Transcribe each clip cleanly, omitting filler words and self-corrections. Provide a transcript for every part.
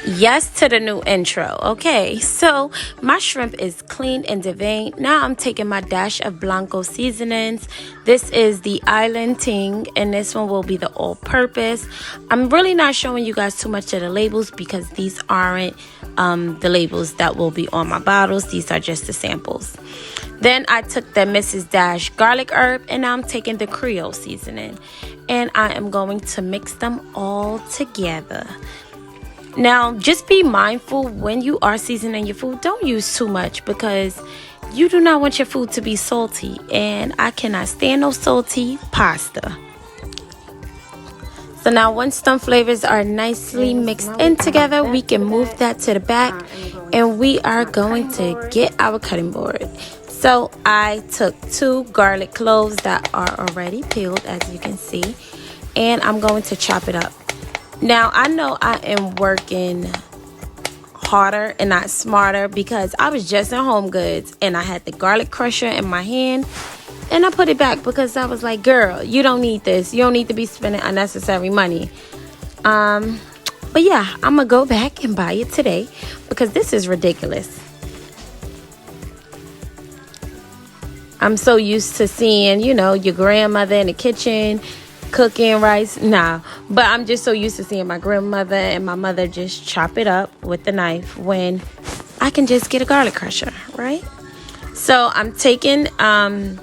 Yes to the new intro. Okay, so my shrimp is cleaned and deveined. Now I'm taking my dash of Blanco seasonings. This is the Island Ting, and this one will be the all-purpose. I'm really not showing you guys too much of the labels because these aren't the labels that will be on my bottles. These are just the samples. Then I took the Mrs. Dash garlic herb, and now I'm taking the Creole seasoning. And I am going to mix them all together. Now, just be mindful when you are seasoning your food. Don't use too much because you do not want your food to be salty. And I cannot stand no salty pasta. So now once some flavors are nicely mixed in together, we can move that to the back. And we are going to get our cutting board. So I took 2 garlic cloves that are already peeled, as you can see. And I'm going to chop it up. Now, I know I am working harder and not smarter because I was just in Home Goods and I had the garlic crusher in my hand and I put it back because I was like, girl, you don't need this. You don't need to be spending unnecessary money. But yeah, I'm going to go back and buy it today because this is ridiculous. I'm so used to seeing, your grandmother in the kitchen cooking rice. But I'm just so used to seeing my grandmother and my mother just chop it up with the knife when I can just get a garlic crusher, right? So I'm taking a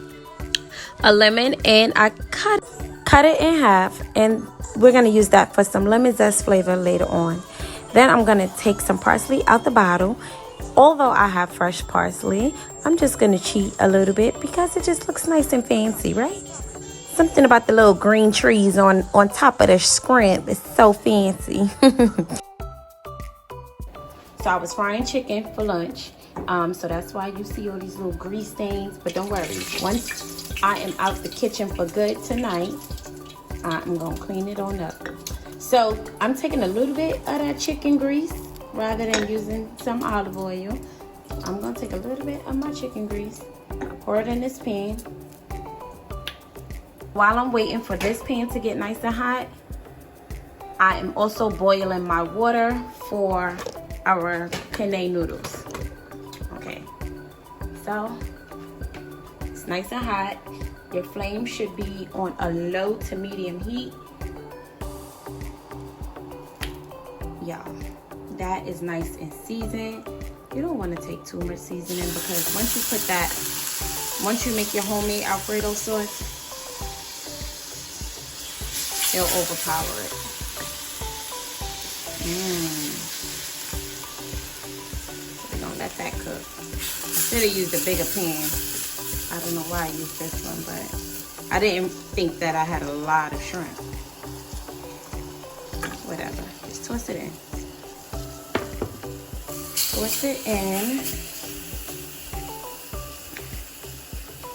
lemon and I cut it in half, and we're going to use that for some lemon zest flavor later on. Then I'm going to take some parsley out the bottle. Although I have fresh parsley, I'm just going to cheat a little bit because it just looks nice and fancy, right? Something about the little green trees on top of the shrimp is so fancy. So I was frying chicken for lunch. So that's why you see all these little grease stains. But don't worry. Once I am out the kitchen for good tonight, I'm going to clean it on up. So I'm taking a little bit of that chicken grease rather than using some olive oil. I'm going to take a little bit of my chicken grease, pour it in this pan. While I'm waiting for this pan to get nice and hot, I am also boiling my water for our penne noodles. Okay, so it's nice and hot. Your flame should be on a low to medium heat. Y'all, that is nice and seasoned. You don't want to take too much seasoning because once you make your homemade Alfredo sauce, it'll overpower it. We're gonna let that cook. I should have used a bigger pan. I don't know why I used this one, but I didn't think that I had a lot of shrimp. Whatever, just toss it in. Toss it in.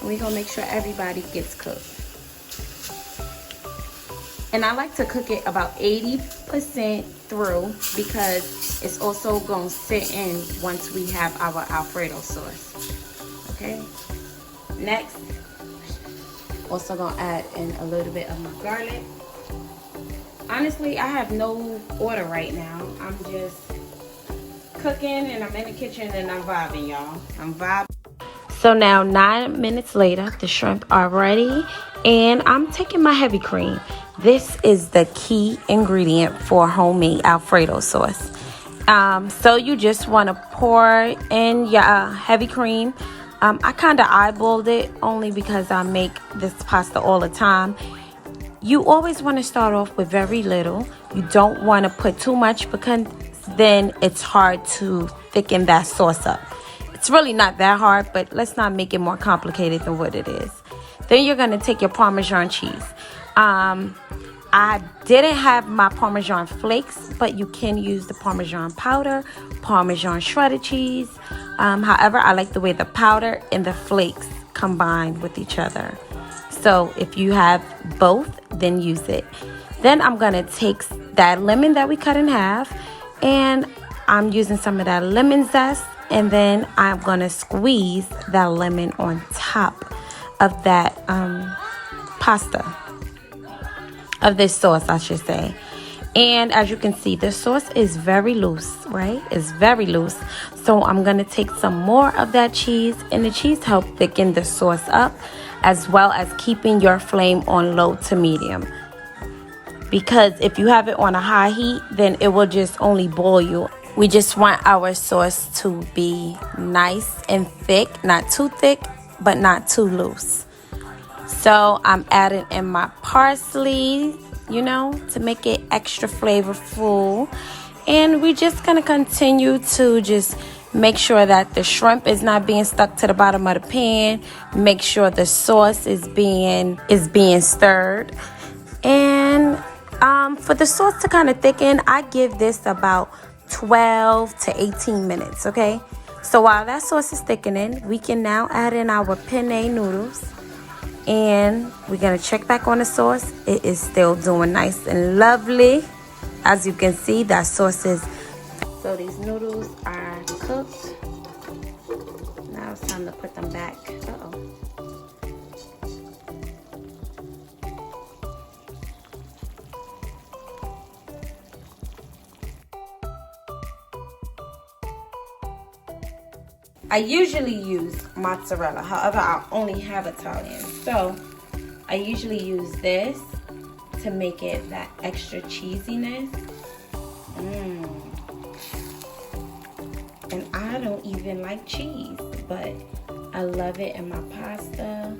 We're gonna make sure everybody gets cooked. And I like to cook it about 80% through because it's also going to sit in once we have our Alfredo sauce. Okay. Next, also going to add in a little bit of my garlic. Honestly, I have no order right now. I'm just cooking and I'm in the kitchen and I'm vibing, y'all. I'm vibing. So now 9 minutes later, the shrimp are ready and I'm taking my heavy cream. This is the key ingredient for homemade Alfredo sauce. So you just want to pour in your heavy cream. I kind of eyeballed it only because I make this pasta all the time. You always want to start off with very little. You don't want to put too much because then it's hard to thicken that sauce up. It's really not that hard, but let's not make it more complicated than what it is. Then you're going to take your Parmesan cheese. I didn't have my Parmesan flakes, but you can use the Parmesan powder, Parmesan shredded cheese. However, I like the way the powder and the flakes combine with each other. So if you have both, then use it. Then I'm going to take that lemon that we cut in half, and I'm using some of that lemon zest, and then I'm going to squeeze that lemon on top of that pasta, of this sauce, I should say. And as you can see, the sauce is very loose, right? It's very loose. So I'm going to take some more of that cheese, and the cheese helps thicken the sauce up, as well as keeping your flame on low to medium. Because if you have it on a high heat, then it will just only boil you. We just want our sauce to be nice and thick, not too thick, but not too loose. So I'm adding in my parsley, you know, to make it extra flavorful. And we're just going to continue to just make sure that the shrimp is not being stuck to the bottom of the pan. Make sure the sauce is being stirred. And for the sauce to kind of thicken, I give this about 12 to 18 minutes, okay? So while that sauce is thickening, we can now add in our penne noodles. And we're going to check back on the sauce. It is still doing nice and lovely. As you can see, that sauce is... So these noodles are cooked. Now it's time to put them back. I usually use mozzarella, however, I only have Italian. So I usually use this to make it that extra cheesiness. And I don't even like cheese, but I love it in my pasta.